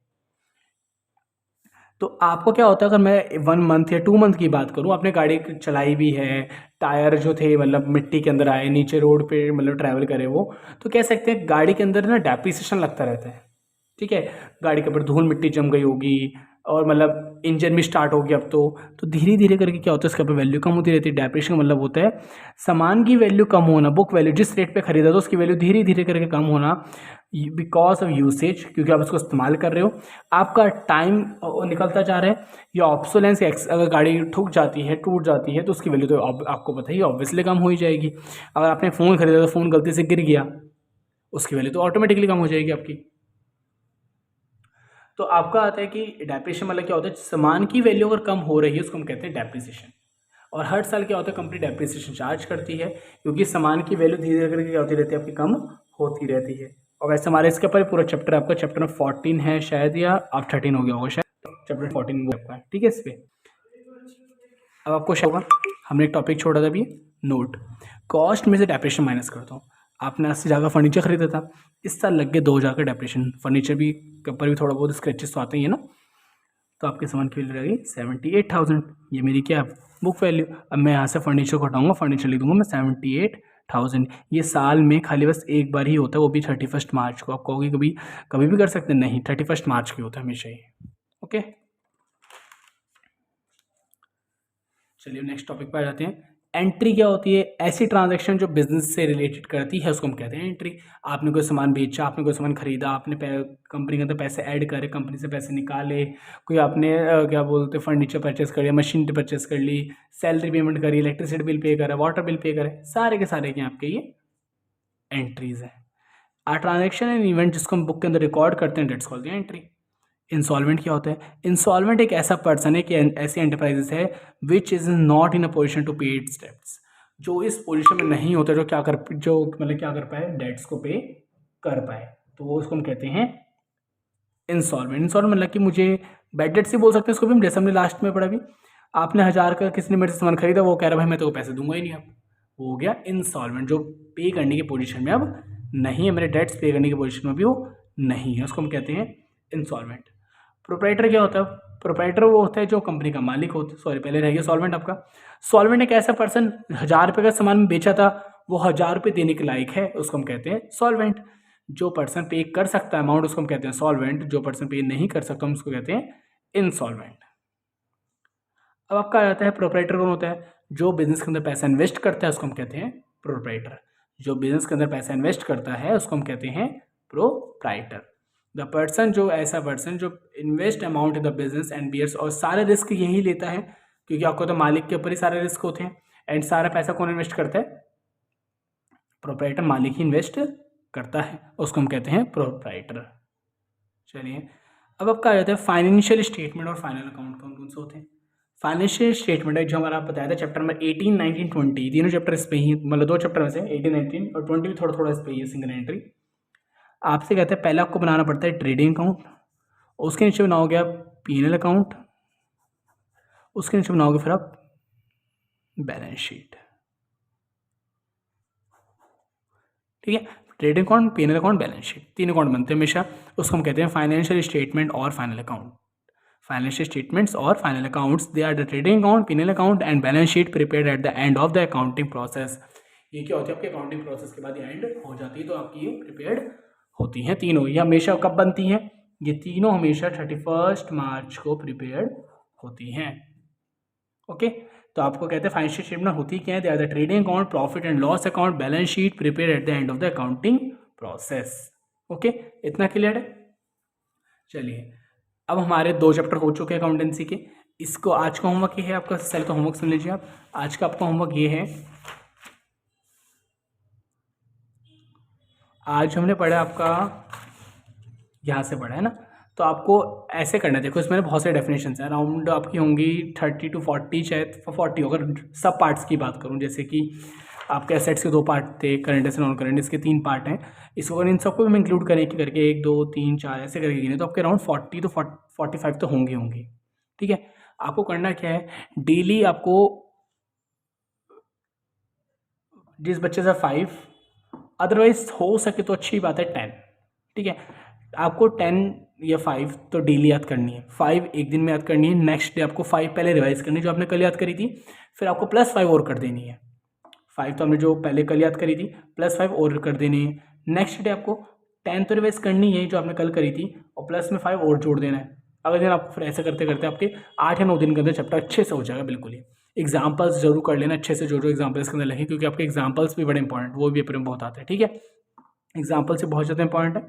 तो आपको क्या होता है, अगर मैं 1 मंथ या 2 मंथ की बात करूँ, आपने गाड़ी चलाई भी है, टायर जो थे मतलब मिट्टी के अंदर आए, नीचे रोड पे मतलब ट्रैवल करे वो, तो कह सकते हैं गाड़ी के अंदर ना डेप्रिसिएशन लगता रहता है, ठीक है। गाड़ी के ऊपर धूल मिट्टी जम गई होगी और मतलब इंजन भी स्टार्ट हो गया अब तो धीरे धीरे करके क्या होता है, इसके ऊपर वैल्यू कम होती रहती है। डेप्रिसिएशन मतलब होता है सामान की वैल्यू कम होना, बुक वैल्यू जिस रेट पे खरीदा था उसकी वैल्यू धीरे धीरे करके कम होना बिकॉज ऑफ यूसेज, क्योंकि आप उसको इस्तेमाल कर रहे हो, आपका टाइम निकलता जा रहा है, या ऑब्सोलेंस, अगर गाड़ी ठुक जाती है, टूट जाती है तो उसकी वैल्यू तो आपको पता ही ऑब्वियसली कम हो ही जाएगी। अगर आपने फ़ोन खरीदा तो फ़ोन गलती से गिर गया, उसकी वैल्यू तो ऑटोमेटिकली कम हो जाएगी आपकी। तो आपका आता है कि डेप्रिसिएशन मतलब क्या होता है, सामान की वैल्यू अगर कम हो रही है उसको हम कहते हैं डेप्रिसिएशन। और हर साल क्या होता है, कंपनी डेप्रिसिएशन चार्ज करती है, क्योंकि सामान की वैल्यू धीरे धीरे करके क्या होती रहती है, आपकी कम होती रहती है। और वैसे हमारे इसके ऊपर पूरा चैप्टर आपका चैप्टर 14 है शायद, या अब 13 हो गया होगा शायद, चैप्टर 14 वो आपका, ठीक है। इस पर अब आपको शायद होगा, हमने एक टॉपिक छोड़ा था अभी, नोट। कॉस्ट में से डेप्रिसिएशन माइनस करता हूँ। आपने 80,000 का फर्नीचर खरीदा था, इस साल लग गए 2,000 का डेप्रिसिएशन, फर्नीचर भी के ऊपर भी थोड़ा बहुत स्क्रैचेस तो आते ही है ना, तो आपके सामान की वैल्यू रहेगी 78,000। ये मेरी क्या बुक वैल्यू। अब मैं यहाँ से फर्नीचर को हटाऊंगा, फर्नीचर लिख दूंगा मैं 78,000। ये साल में खाली बस एक बार ही होता है, वो भी 31 मार्च को। आप कहोगे कभी कभी भी कर सकते हैं, नहीं, 31 मार्च की होता है हमेशा ही, ओके। चलिए नेक्स्ट टॉपिक पर आ जाते हैं, एंट्री क्या होती है? ऐसी ट्रांजैक्शन जो बिजनेस से रिलेटेड करती है उसको हम कहते हैं एंट्री। आपने कोई सामान बेचा, आपने कोई सामान खरीदा, आपने कंपनी के अंदर पैसे ऐड करे, कंपनी से पैसे निकाले, कोई आपने क्या बोलते हैं फर्नीचर परचेस कर लिया, मशीन परचेस कर ली, सैलरी पेमेंट करी, इलेक्ट्रिसिटी बिल पे करा, वाटर बिल पे करे, सारे के सारे क्या आपके ये एंट्रीज हैं। आ ट्रांजेक्शन एंड इवेंट जिसको हम बुक के अंदर रिकॉर्ड करते हैं debts called the entry. Insolvent क्या होता है? इंसॉल्वेंट एक ऐसा पर्सन है कि ऐसी एंटरप्राइजेस है which is not in a position to pay its debts, जो इस पोजीशन में नहीं होता जो क्या कर पाए, डेट्स को पे कर पाए, तो वो उसको हम कहते हैं इंसॉल्वेंट। इंसॉल्वेंट मतलब कि मुझे बैड डेट से बोल सकते हैं इसको भी हम, जैसे हमने लास्ट में पढ़ा भी, आपने 1000 का किसी ने मेरे से सामान खरीदा, वो कह रहा भाई मैं तो पैसे दूंगा ही नहीं, अब वो हो गया इंसॉल्वेंट, जो पे करने की पोजीशन में अब नहीं है, मेरे डेट्स पे करने की पोजीशन में भी वो नहीं है, उसको हम कहते हैं इंसॉल्वेंट। प्रोप्राइटर क्या होता है? प्रोप्राइटर वो होता है जो कंपनी का मालिक होता है। सॉरी, पहले रह गया सॉल्वेंट आपका। सॉल्वेंट एक ऐसा पर्सन 1000 रुपये का सामान बेचा था, वो 1000 रुपये देने के लायक है, उसको हम कहते हैं सॉल्वेंट। जो पर्सन पे कर सकता है अमाउंट उसको हम कहते हैं सॉल्वेंट, जो पर्सन पे नहीं कर सकता हम उसको कहते हैं इनसॉल्वेंट। अब आपका आ जाता है प्रोप्राइटर कौन होता है? जो बिजनेस के अंदर पैसा इन्वेस्ट करता है उसको हम कहते हैं प्रोप्राइटर। जो बिजनेस के अंदर पैसा इन्वेस्ट करता है उसको हम कहते हैं प्रोप्राइटर। द पर्सन, जो ऐसा पर्सन जो invest amount in the business and bears, और सारे रिस्क यही लेता है, क्योंकि आपको तो मालिक के ऊपर ही सारे रिस्क होते हैं, एंड सारा पैसा कौन इन्वेस्ट करता है? प्रोप्राइटर, मालिक ही इन्वेस्ट करता है, उसको हम कहते हैं प्रोप्राइटर। चलिए, अब आपका आ जाता है फाइनेंशियल स्टेटमेंट और फाइनल अकाउंट कौन कौन से होते हैं। फाइनेंशियल स्टेटमेंट है जो हमारा बताया था चैप्टर नंबर 18, 19, 20, तीनों चैप्टर इस पे ही, मतलब 2 चैप्टर में से 18, 19 और 20 भी थोड़ा थोड़ा इस पे ही है, सिंगल एंट्री। आपसे कहते हैं पहले आपको बनाना पड़ता है ट्रेडिंग अकाउंट, उसके नीचे बनाओगे आप पीएनएल अकाउंट, उसके नीचे बनाओगे फिर आप बैलेंस शीट। ठीक है, trading account, PNL account, balance sheet, 3 account बनते हैं हमेशा, उसको हम कहते हैं फाइनेंशियल स्टेटमेंट और फाइनल अकाउंट। फाइनेंशियल स्टेटमेंट्स और final accounts, they are the trading account, PNL account and balance sheet prepared at the end of the accounting process. ये क्या होती है? आपके अकाउंटिंग प्रोसेस के बाद ये एंड हो जाती है, तो आपकी ये प्रिपेयर्ड होती हैं तीनों। ये हमेशा कब बनती हैं? ये तीनों हमेशा 31 मार्च को प्रिपेयर्ड होती हैं। ओके, तो आपको कहते हैं फाइनेंशियल स्टेटमेंट होती क्या है? They are the trading account, profit and loss account, balance sheet prepare at the end of the accounting process. Okay, इतना क्लियर है? चलिए, अब हमारे 2 चैप्टर हो चुके हैं अकाउंटेंसी के। इसको आज का होमवर्क ये है आपका, पहले तो होमवर्क सुन लीजिए आप। आज का आपका होमवर्क ये है, आज हमने पढ़ा आपका, यहाँ से पढ़ा है ना, तो आपको ऐसे करना है। देखो इसमें बहुत सारे डेफिनेशंस हैं, अराउंड आपकी होंगी 30 to 40, शायद 40 अगर सब पार्ट्स की बात करूँ, जैसे कि आपके एसेट्स के 2 पार्ट थे, करंट एसेट, नॉन करंट, इसके 3 पार्ट हैं। इसको अगर इन सबको हम इंक्लूड करें कि करके 1 2 3 4 ऐसे करके गिने, तो आपके अराउंड 40 to 45 तो होंगे। ठीक है, आपको करना क्या है, डेली आपको, जिस बच्चे से 5, अदरवाइज हो सके तो अच्छी बात है 10। ठीक है, आपको 10 या 5 तो डेली याद करनी है, 5 एक दिन में याद करनी है, नेक्स्ट डे आपको 5 पहले रिवाइज करनी है जो आपने कल याद करी थी, फिर आपको +5 और कर देनी है। 5 तो हमने जो पहले कल याद करी थी, +5 और कर देनी है। नेक्स्ट डे आपको 10 तो रिवाइज करनी है जो आपने कल करी थी, और प्लस में 5 और जोड़ देना है। अगले दिन आपको फिर ऐसे करते करते आपके 8 या 9 दिन के अंदर चैप्टर अच्छे से हो जाएगा। बिल्कुल ही एग्जाम्पल्स जरूर कर लेना अच्छे से, जो एग्जाम्पल्स के अंदर लिखे, क्योंकि आपके एग्जाम्पल्स भी बड़े इंपॉर्टेंट, वो भी पेपर में बहुत आते हैं। ठीक है, एग्जाम्पल से बहुत ज़्यादा इंपॉर्टेंट है।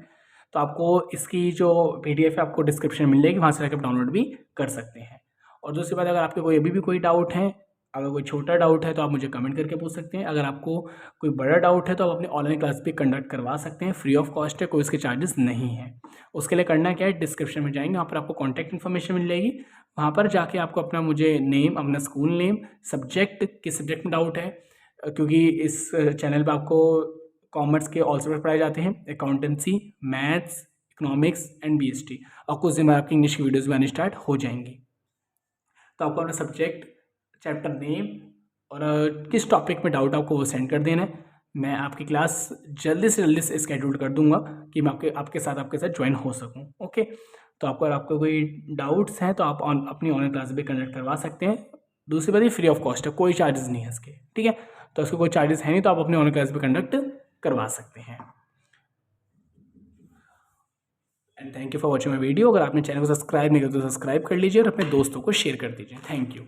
तो आपको इसकी जो PDF है आपको डिस्क्रिप्शन मिल जाएगी, वहाँ से जाकर डाउनलोड भी कर सकते हैं। और दूसरी बात, अगर आपके कोई अभी भी कोई डाउट है, अगर कोई छोटा डाउट है तो आप मुझे कमेंट करके पूछ सकते हैं। अगर आपको कोई बड़ा डाउट है तो आप अपनी ऑनलाइन क्लास भी कंडक्ट करवा सकते हैं, फ्री ऑफ कॉस्ट है, कोई इसके चार्जेस नहीं है। उसके लिए करना क्या है, डिस्क्रिप्शन में जाएंगे, वहाँ पर आपको कॉन्टैक्ट इन्फॉर्मेशन मिल जाएगी। वहाँ पर जाके आपको अपना मुझे नेम, अपना स्कूल नेम, सब्जेक्ट, किस सब्जेक्ट में डाउट है, क्योंकि इस चैनल पर आपको कॉमर्स के ऑल सब्जेक्ट पढ़ाए जाते हैं, accountancy, maths, economics and BST, और कुछ दिन में आपकी इंग्लिश की वीडियोज़ भी आनी स्टार्ट हो जाएंगी। तो आपको अपना सब्जेक्ट, चैप्टर नेम और किस टॉपिक में डाउट आपको वो सेंड कर देना है। मैं आपकी क्लास जल्दी से जल्दी से स्केड्यूल कर दूंगा कि मैं आपके साथ ज्वाइन हो सकूं। ओके, तो आपको कोई डाउट्स हैं तो आप अपनी ऑनलाइन क्लास भी कंडक्ट करवा सकते हैं। दूसरी बात, ये फ्री ऑफ कॉस्ट है, कोई चार्जेस नहीं है इसके। ठीक है, तो इसके कोई चार्जेस है नहीं, तो आप अपनी ऑनलाइन क्लास भी कंडक्ट करवा सकते हैं। And thank you for watching my video. अगर आपने चैनल को सब्सक्राइब नहीं किया तो सब्सक्राइब कर लीजिए और अपने दोस्तों को शेयर कर दीजिए। Thank you.